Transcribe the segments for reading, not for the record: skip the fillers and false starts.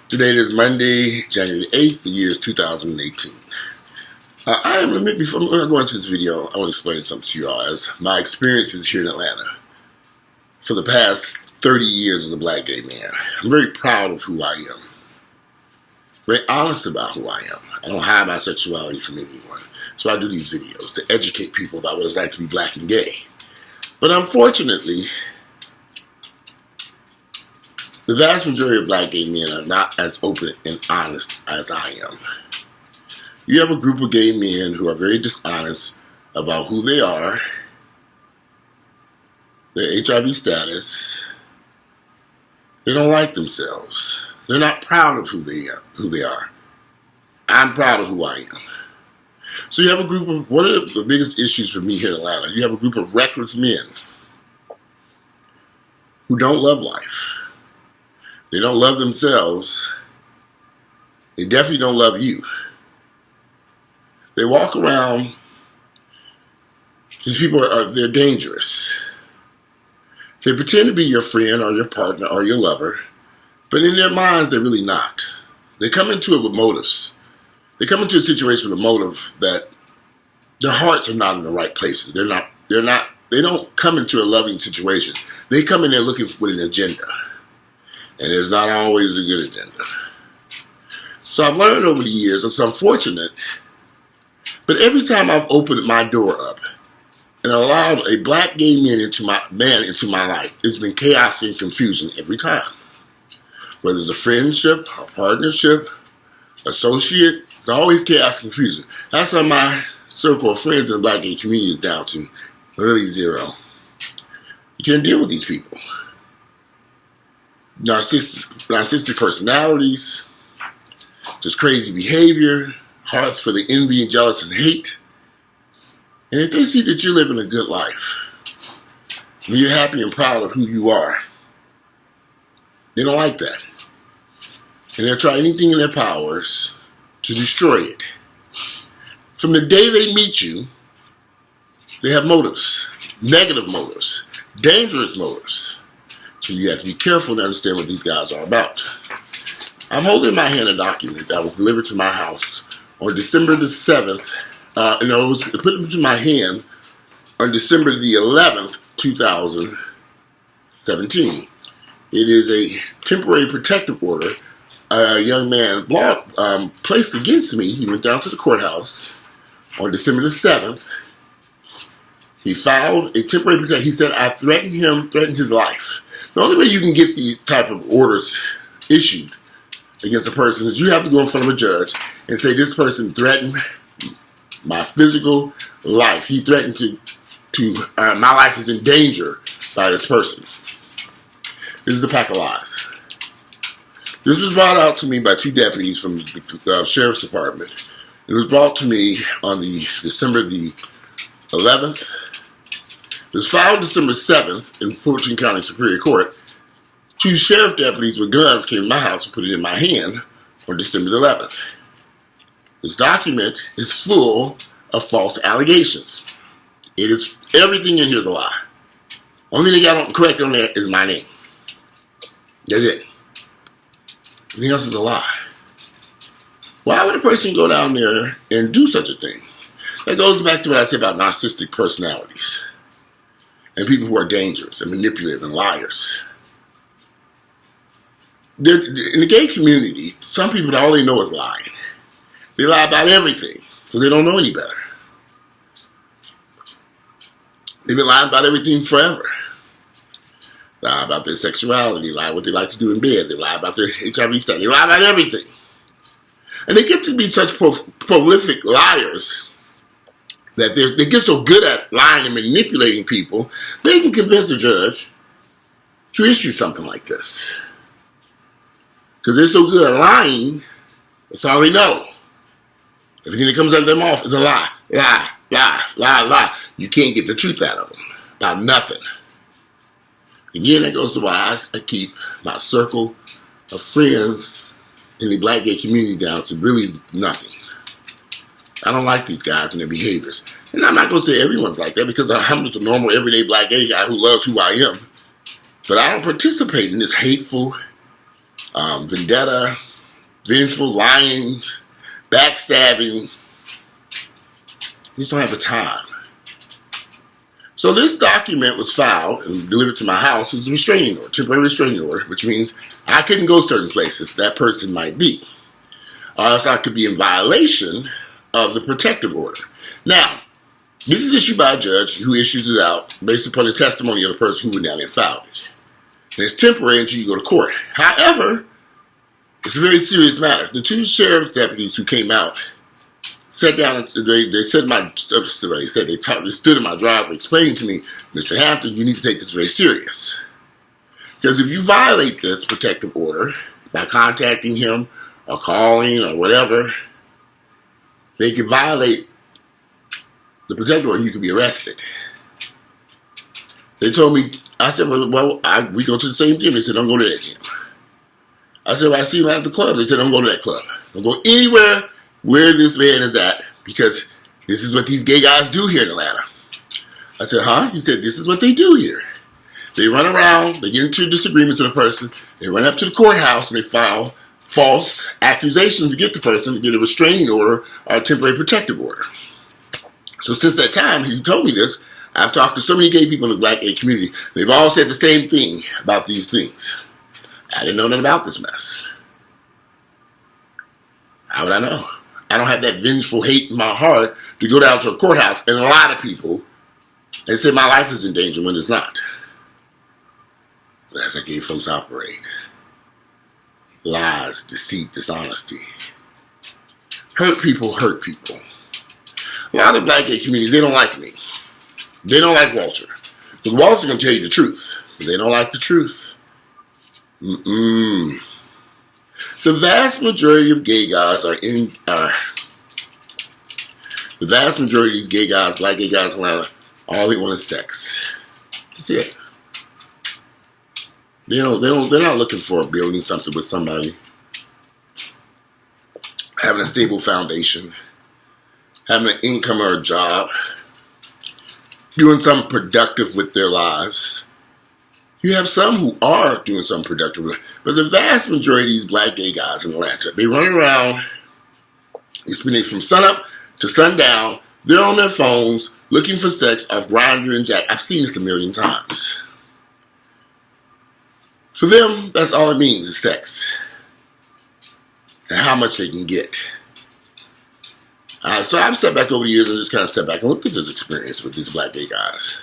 Today is Monday, January 8th, the year is 2018. Before I go into this video, I want to explain something to you all as my experiences here in Atlanta for the past 30 years as a black gay man. I'm very proud of who I am. Very honest about who I am. I don't hide my sexuality from anyone. So I do these videos to educate people about what it's like to be black and gay. But unfortunately, the vast majority of black gay men are not as open and honest as I am. You have a group of gay men who are very dishonest about who they are, their HIV status. They don't like themselves. They're not proud of who they are. I'm proud of who I am. So you have a group of, one of the biggest issues for me here in Atlanta, you have a group of reckless men who don't love life. They don't love themselves. They definitely don't love you. They walk around, these people they're dangerous. They pretend to be your friend or your partner or your lover, but in their minds, they're really not. They come into it with motives. They come into a situation with a motive that their hearts are not in the right places. They don't come into a loving situation. They come in there looking with an agenda. And it's not always a good agenda. So I've learned over the years, it's unfortunate, but every time I've opened my door up and allowed a black gay man into my life, it's been chaos and confusion every time. Whether it's a friendship, a partnership, associate, it's always chaos and confusion. That's why my circle of friends in the black gay community is down to really zero. You can't deal with these people. Narcissistic personalities, just crazy behavior, hearts for the envy and jealous and hate. And if they see that you're living a good life, and you're happy and proud of who you are, they don't like that. And they'll try anything in their powers to destroy it. From the day they meet you, they have motives, negative motives, dangerous motives. So you have to be careful to understand what these guys are about. I'm holding in my hand a document that was delivered to my house on December the 7th. It was put into my hand on December the 11th, 2017. It is a temporary protective order a young man placed against me. He went down to the courthouse on December the 7th. He filed a temporary protection. He said I threatened his life. The only way you can get these type of orders issued against a person is you have to go in front of a judge and say this person threatened my physical life. He threatened my life is in danger by this person. This is a pack of lies. This was brought out to me by two deputies from the Sheriff's Department. It was brought to me on December the 11th. It was filed December 7th in Fulton County Superior Court. Two sheriff deputies with guns came to my house and put it in my hand on December the 11th. This document is full of false allegations. Everything in here is a lie. Only thing I don't correct on there is my name. That's it. Everything else is a lie. Why would a person go down there and do such a thing? That goes back to what I said about narcissistic personalities and people who are dangerous and manipulative and liars. In the gay community, some people, all they know is lying. They lie about everything because they don't know any better. They've been lying about everything forever. Lie about their sexuality, lie what they like to do in bed, they lie about their HIV status, they lie about everything. And they get to be such prolific liars that they get so good at lying and manipulating people, they can convince a judge to issue something like this. Because they're so good at lying, that's all they know. Everything that comes out of their mouth is a lie, lie, lie, lie, lie. You can't get the truth out of them, about nothing. Again, that goes to why I keep my circle of friends in the black gay community down to really nothing. I don't like these guys and their behaviors. And I'm not going to say everyone's like that because I'm just a normal, everyday black gay guy who loves who I am. But I don't participate in this hateful vendetta, vengeful, lying, backstabbing. I just don't have the time. So this document was filed and delivered to my house as a restraining order, temporary restraining order, which means I couldn't go certain places that person might be. Or else I could be in violation of the protective order. Now, this is issued by a judge who issues it out based upon the testimony of the person who went down and filed it. And it's temporary until you go to court. However, it's a very serious matter. The two sheriff's deputies who came out sat down and they stood in my driveway explaining to me, Mr. Hampton, you need to take this very serious. Because if you violate this protective order by contacting him or calling or whatever, they can violate the protective order and you can be arrested. They told me, I said, we go to the same gym. They said, don't go to that gym. I said, well, I see him at the club. They said, don't go to that club. Don't go anywhere where this man is at, because this is what these gay guys do here in Atlanta. I said, huh? He said, this is what they do here. They run around, they get into a disagreement with a person, they run up to the courthouse and they file false accusations to get the person to get a restraining order or a temporary protective order. So since that time, he told me this, I've talked to so many gay people in the black gay community. They've all said the same thing about these things. I didn't know nothing about this mess. How would I know? I don't have that vengeful hate in my heart to go down to a courthouse and a lot of people and say my life is in danger when it's not. That's how gay folks operate. Lies, deceit, dishonesty. Hurt people hurt people. A lot of black gay communities, they don't like me. They don't like Walter. Because Walter's going to tell you the truth. But they don't like the truth. The vast majority of gay guys the vast majority of these gay guys, black gay guys in Atlanta, all they want is sex. That's it. They're not looking for building something with somebody, having a stable foundation, having an income or a job, doing something productive with their lives. You have some who are doing something productive, but the vast majority of these black gay guys in Atlanta, they run around, they spend it from sunup to sundown, they're on their phones looking for sex off Grindr and Jack. I've seen this a million times. For them, that's all it means is sex. And how much they can get. So I've sat back over the years and just kind of sat back and looked at this experience with these black gay guys.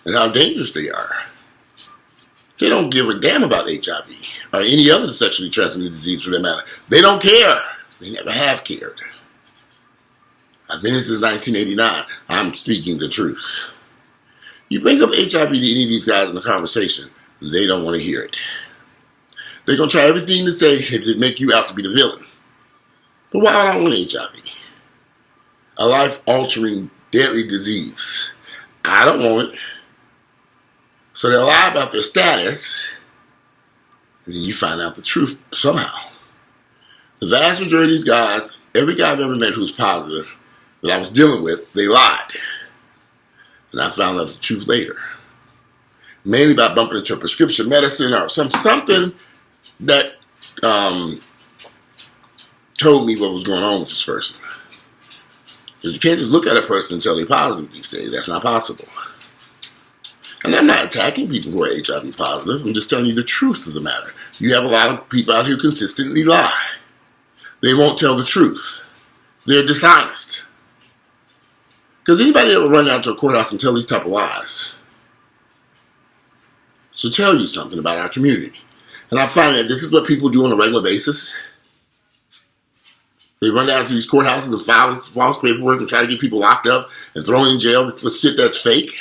And how dangerous they are. They don't give a damn about HIV or any other sexually transmitted disease for that matter. They don't care. They never have cared. I've been here since 1989. I'm speaking the truth. You bring up HIV to any of these guys in the conversation, they don't want to hear it. They're going to try everything to say to make you out to be the villain. But why would I want HIV? A life-altering, deadly disease. I don't want it. So they'll lie about their status, and then you find out the truth somehow. The vast majority of these guys, every guy I've ever met who's positive, that I was dealing with, they lied. And I found out the truth later. Mainly by bumping into a prescription medicine or something that told me what was going on with this person. Because you can't just look at a person and tell they're positive these days. That's not possible. And I'm not attacking people who are HIV positive. I'm just telling you the truth of the matter. You have a lot of people out here who consistently lie. They won't tell the truth. They're dishonest. Because anybody ever run down to a courthouse and tell these type of lies should tell you something about our community. And I find that this is what people do on a regular basis. They run down to these courthouses and file false paperwork and try to get people locked up and thrown in jail for shit that's fake.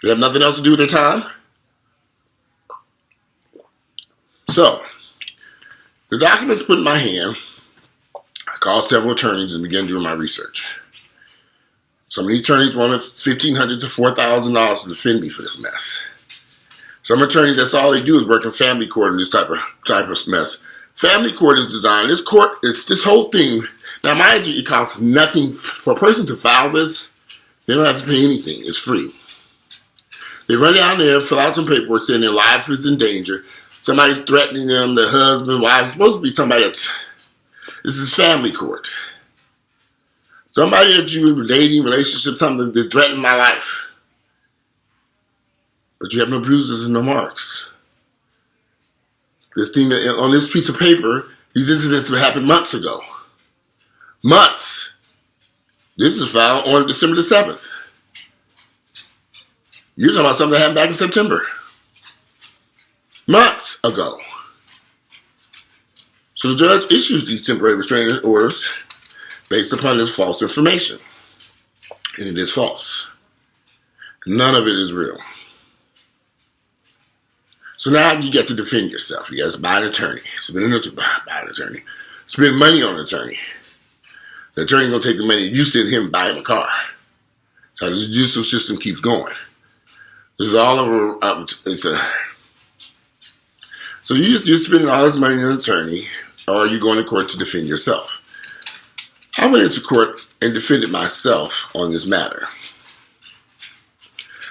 They have nothing else to do with their time. So, the documents put in my hand, I called several attorneys and began doing my research. Some of these attorneys wanted $1,500 to $4,000 to defend me for this mess. Some attorneys, that's all they do is work in family court in this type of mess. Family court is designed, this whole thing, now mind you, it costs nothing for a person to file this. They don't have to pay anything, it's free. They run down there, fill out some paperwork saying their life is in danger. Somebody's threatening them, the husband, wife. It's supposed to be somebody that's, this is family court. Somebody that you in a dating relationship, something that threatened my life. But you have no bruises and no marks. This thing that, on this piece of paper, these incidents have happened months ago. Months. This was filed on December the 7th. You're talking about something that happened back in September. Months ago. So the judge issues these temporary restraining orders based upon this false information. And it is false. None of it is real. So now you get to defend yourself. You got to buy an attorney. Spend money on an attorney. The attorney going to take the money. You send him, buy him a car. So the judicial system keeps going. This is all over. So you're spending all this money on an attorney, or are you going to court to defend yourself? I went into court and defended myself on this matter.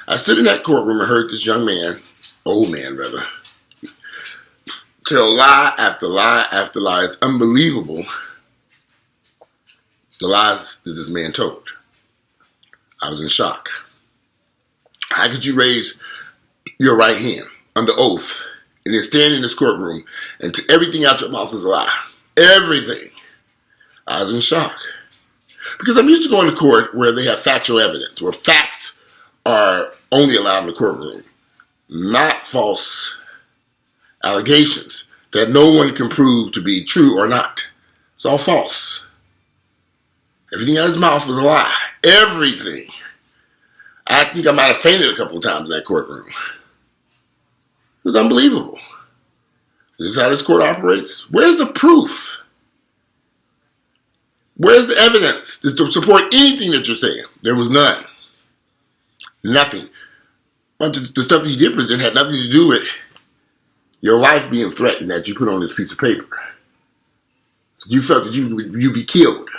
I stood in that courtroom and heard this young man, old man rather, tell lie after lie after lie. It's unbelievable, the lies that this man told. I was in shock. How could you raise your right hand under oath and then stand in this courtroom and everything out your mouth is a lie? Everything. I was in shock. Because I'm used to going to court where they have factual evidence, where facts are only allowed in the courtroom, not false allegations that no one can prove to be true or not. It's all false. Everything out of his mouth was a lie. Everything. I think I might have fainted a couple of times in that courtroom. It was unbelievable. This is how this court operates. Where's the proof? Where's the evidence to support anything that you're saying? There was none. Nothing. The stuff that you did present had nothing to do with your life being threatened that you put on this piece of paper. You felt that you'd be killed.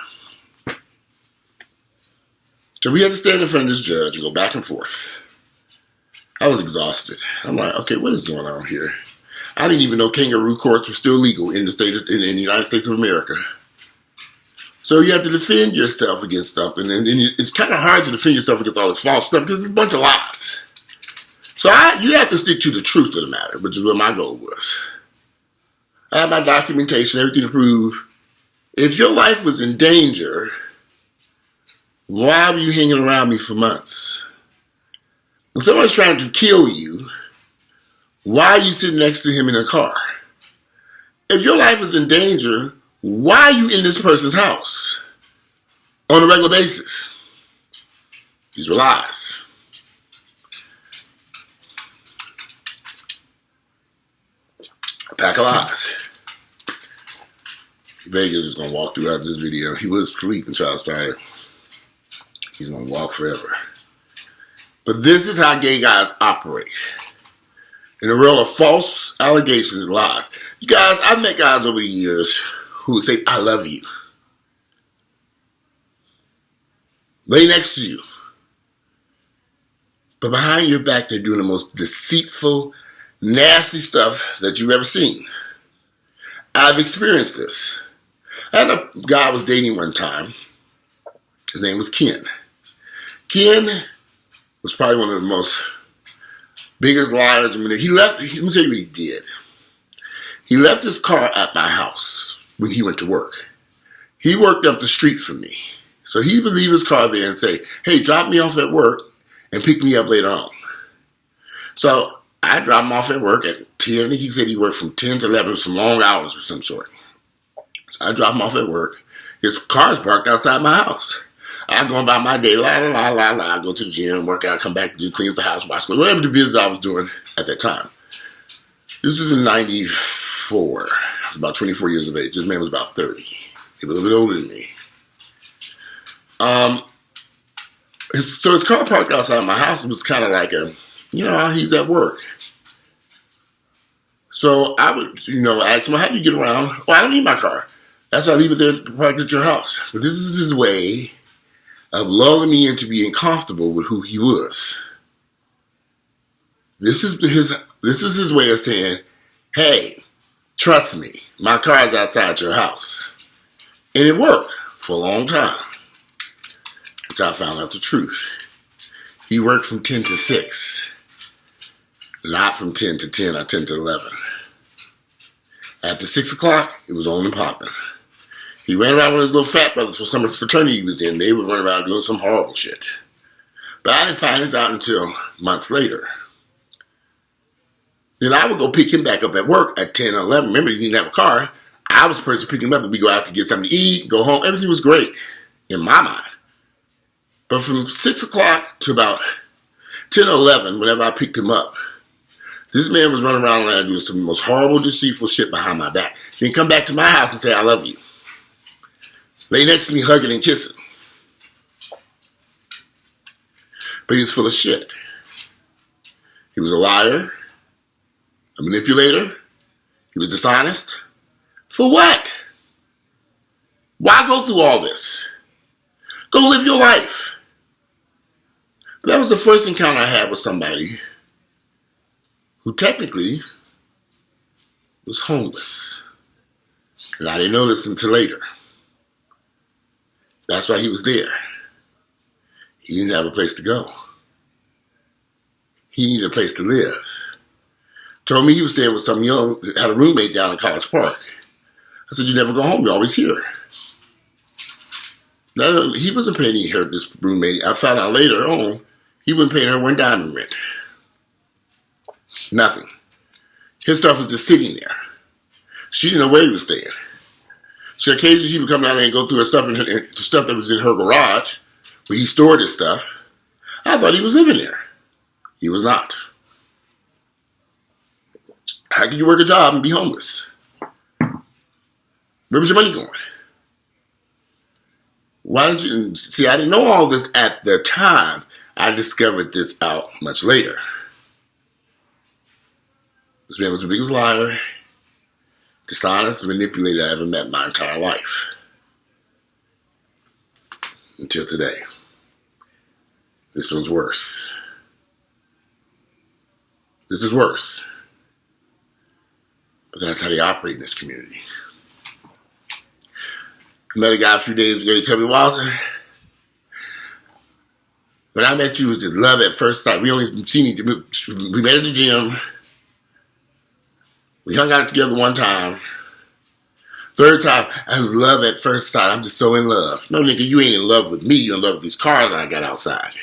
So we had to stand in front of this judge and go back and forth. I was exhausted. I'm like, okay, what is going on here? I didn't even know kangaroo courts were still legal in the United States of America. So you have to defend yourself against something, and it's kind of hard to defend yourself against all this false stuff because it's a bunch of lies. So you have to stick to the truth of the matter, which is what my goal was. I had my documentation, everything to prove. If your life was in danger, why were you hanging around me for months? When someone's trying to kill you, why are you sitting next to him in a car? If your life is in danger, why are you in this person's house on a regular basis? These were lies. A pack of lies. Vegas is going to walk throughout this video. He was asleep until I started. He's going to walk forever. But this is how gay guys operate. In a world of false allegations and lies. You guys, I've met guys over the years who would say, I love you. Lay next to you. But behind your back, they're doing the most deceitful, nasty stuff that you've ever seen. I've experienced this. I had a guy I was dating one time. His name was Ken. Ken was probably one of the most biggest liars. Let me tell you what he did. He left his car at my house when he went to work. He worked up the street from me. So he would leave his car there and say, hey, drop me off at work and pick me up later on. So I dropped him off at work at 10. I think he said he worked from 10 to 11, some long hours of some sort. So I dropped him off at work. His car's parked outside my house. I go about my day, I go to the gym, work out, come back, clean up the house, watch, whatever the business I was doing at that time. This was in 94. I was about 24 years of age. This man was about 30. He was a little bit older than me. So his car parked outside my house. It was kind of like he's at work. So I would, ask him, how do you get around? Oh, I don't need my car. That's why I leave it there parked at your house. But this is his way of lulling me into being comfortable with who he was. This is his way of saying, hey, trust me, my car's outside your house. And it worked for a long time. Until I found out the truth. He worked from 10 to 6. Not from 10 to 10 or 10 to 11. After 6 o'clock, it was on and popping. He ran around with his little frat brothers for some fraternity he was in. They would run around doing some horrible shit. But I didn't find this out until months later. Then I would go pick him back up at work at 10 or 11. Remember, he didn't have a car. I was the person picking him up, and we go out to get something to eat, go home. Everything was great in my mind. But from 6 o'clock to about 10 or 11, whenever I picked him up, this man was running around and doing some of the most horrible, deceitful shit behind my back. Then come back to my house and say, I love you. Lay next to me, hugging and kissing. But he was full of shit. He was a liar, a manipulator. He was dishonest. For what? Why go through all this? Go live your life. That was the first encounter I had with somebody who technically was homeless. And I didn't know this until later. That's why he was there. He didn't have a place to go. He needed a place to live. Told me he was staying with some young, had a roommate down in College Park. I said, you never go home, you're always here. Now, he wasn't paying her, this roommate. I found out later on, he wasn't paying her one dime in rent. Nothing. His stuff was just sitting there. She didn't know where he was staying. So occasionally she would come down there and go through her stuff, and stuff that was in her garage, where he stored his stuff. I thought he was living there. He was not. How can you work a job and be homeless? Where was your money going? Why did you... See, I didn't know all this at the time. I discovered this out much later. This man was the biggest liar, dishonest, manipulator I ever met in my entire life. Until today. This one's worse. This is worse. But that's how they operate in this community. I met a guy a few days ago. He told me, Walter, when I met you, it was just love at first sight. We only seen each other. We met at the gym. We hung out together one time. Third time, I was love at first sight. I'm just so in love. No, nigga, you ain't in love with me. You're in love with these cars that I got outside.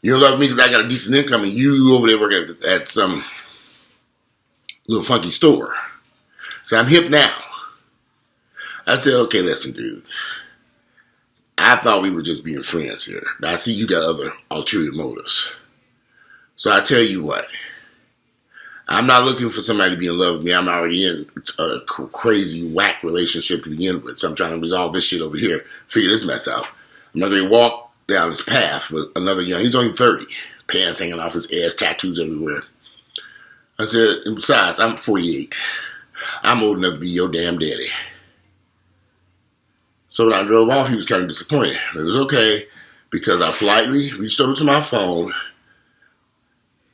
You're in love with me because I got a decent income and you over there working at some little funky store. So I'm hip now. I said, okay, listen, dude. I thought we were just being friends here. But I see you got other ulterior motives. So I tell you what. I'm not looking for somebody to be in love with me. I'm already in a crazy, whack relationship to begin with. So I'm trying to resolve this shit over here. Figure this mess out. I'm not going to walk down this path with another young... He's only 30. Pants hanging off his ass. Tattoos everywhere. I said, and besides, I'm 48. I'm old enough to be your damn daddy. So when I drove off, he was kind of disappointed. It was okay because I politely reached over to my phone,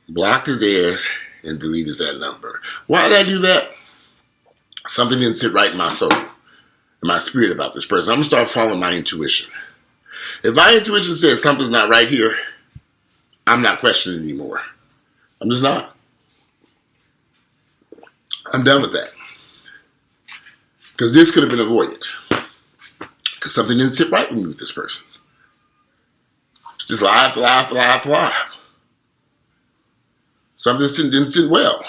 blocked his ass, and deleted that number. Why did I do that? Something didn't sit right in my soul, in my spirit about this person. I'm going to start following my intuition. If my intuition says something's not right here, I'm not questioning anymore. I'm just not. I'm done with that. Because this could have been avoided. Because something didn't sit right with me with this person. Just lie after lie after lie after lie. Something didn't sit well.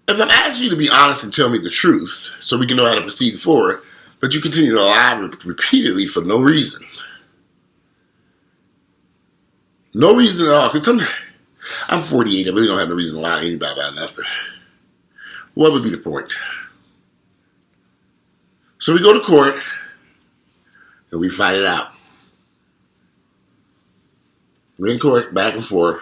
If I'm asking you to be honest and tell me the truth so we can know how to proceed forward, but you continue to lie repeatedly for no reason. No reason at all. Because I'm 48. I really don't have no reason to lie to anybody about nothing. What would be the point? So we go to court and we fight it out. We're in court, back and forth.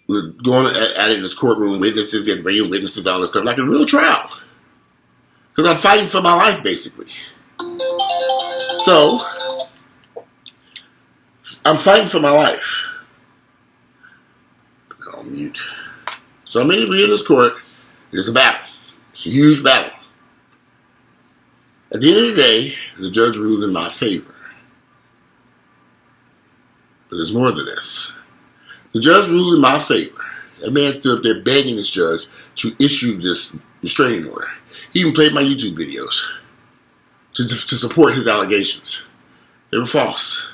We're going at it in this courtroom, witnesses, getting bringing witnesses, all this stuff, like a real trial. Because I'm fighting for my life, basically. So, I'm fighting for my life. on mute. So I'm in this court. It's a battle. It's a huge battle. At the end of the day, the judge ruled in my favor. But there's more to this. The judge ruled in my favor. That man stood up there begging this judge to issue this restraining order. He even played my YouTube videos to support his allegations. They were false.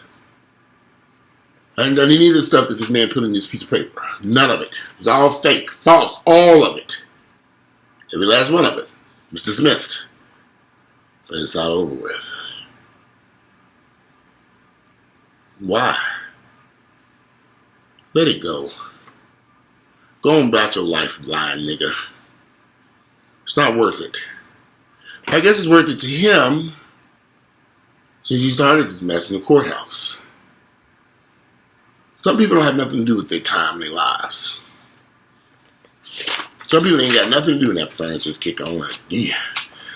And any of the stuff that this man put in this piece of paper, none of it. It was all fake, false, all of it. Every last one of it was dismissed. But it's not over with. Why? Let it go. Go on about your life, lying nigga. It's not worth it. I guess it's worth it to him since you started this mess in the courthouse. Some people don't have nothing to do with their time and their lives. Some people ain't got nothing to do in that furniture just kick on like, yeah.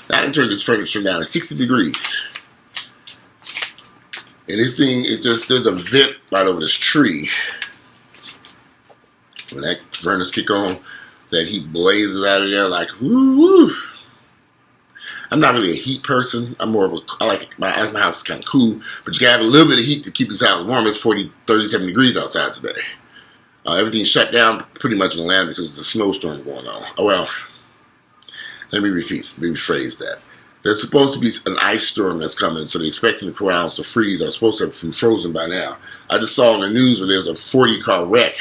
Now I can turn this furniture down to 60 degrees. And this thing, there's a vent right over this tree. When that furnace kick on, that heat blazes out of there like, woo woo. I'm not really a heat person. I'm more of I like my house is kind of cool, but you gotta have a little bit of heat to keep this house warm. It's 37 degrees outside today. Everything's shut down pretty much in Atlanta because of the snowstorm going on. Oh well, let me rephrase that. There's supposed to be an ice storm that's coming, so they're expecting the corrals to freeze. Are supposed to have been frozen by now. I just saw on the news where there's a 40-car wreck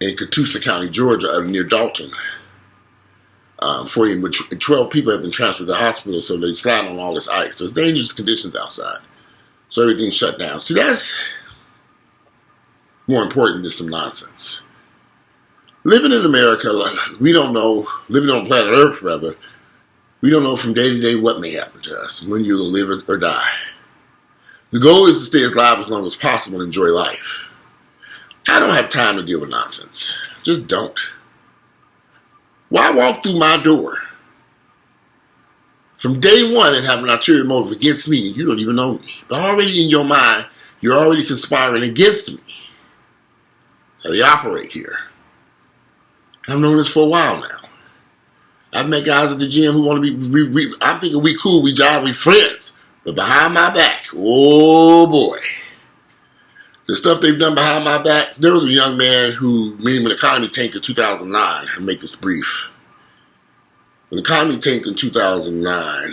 in Catoosa County, Georgia, near Dalton. 12 people have been transferred to the hospital, so they slide on all this ice. There's dangerous conditions outside. So everything's shut down. See, that's more important than some nonsense. Living in America, we don't know, living on planet Earth, rather, we don't know from day to day what may happen to us, when you're going to live or die. The goal is to stay alive as long as possible and enjoy life. I don't have time to deal with nonsense. Just don't. Why walk through my door from day one and have an ulterior motive against me and you don't even know me? But already in your mind, you're already conspiring against me. That's how they operate here. I've known this for a while now. I've met guys at the gym who want to be, I'm thinking we cool, we jive, we friends. But behind my back, oh boy. The stuff they've done behind my back, there was a young man who, meaning when the economy tanked in 2009, I'll make this brief. When the economy tanked in 2009,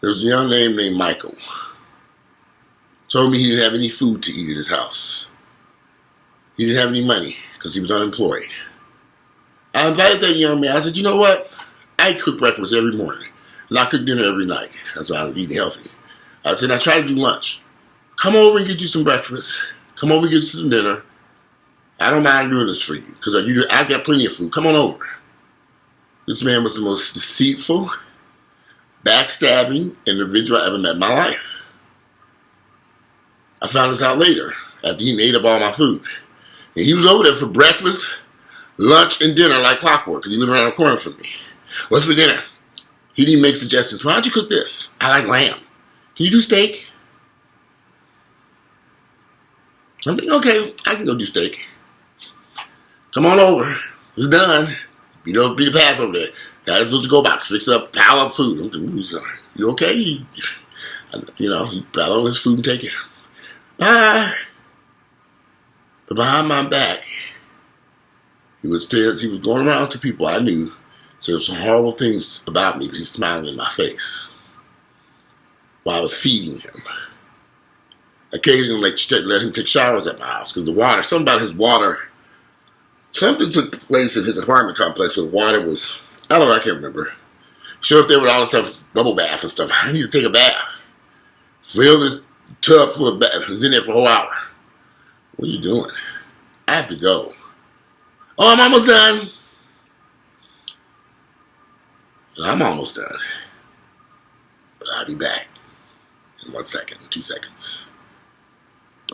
there was a young man named Michael. Told me he didn't have any food to eat at his house. He didn't have any money because he was unemployed. I invited that young man. I said, you know what? I cook breakfast every morning, and I cook dinner every night. That's why I was eating healthy. I said, I try to do lunch. Come over and get you some breakfast. Come over and get you some dinner. I don't mind doing this for you because I've got plenty of food. Come on over. This man was the most deceitful, backstabbing individual I ever met in my life. I found this out later after he ate up all my food. And he was over there for breakfast, lunch, and dinner like clockwork because he lived around the corner from me. What's for dinner? He didn't make suggestions. Why don't you cook this? I like lamb. Can you do steak? I'm thinking, okay, I can go do steak. Come on over. It's done. Be the path over there. Got his little go box. Fix up, pile up food. I'm thinking, you okay? He pile on his food and take it. Bye. But behind my back, he was going around to people I knew, saying some horrible things about me, but he's smiling in my face while I was feeding him. Occasionally, let him take showers at my house because the water, something about his water, something took place at his apartment complex where the water was, I don't know, I can't remember. Showed up there with all this stuff, bubble bath and stuff. I need to take a bath. Fill this tub full of bath. I was in there for a whole hour. What are you doing? I have to go. Oh, I'm almost done. I'm almost done. But I'll be back in 1 second, 2 seconds.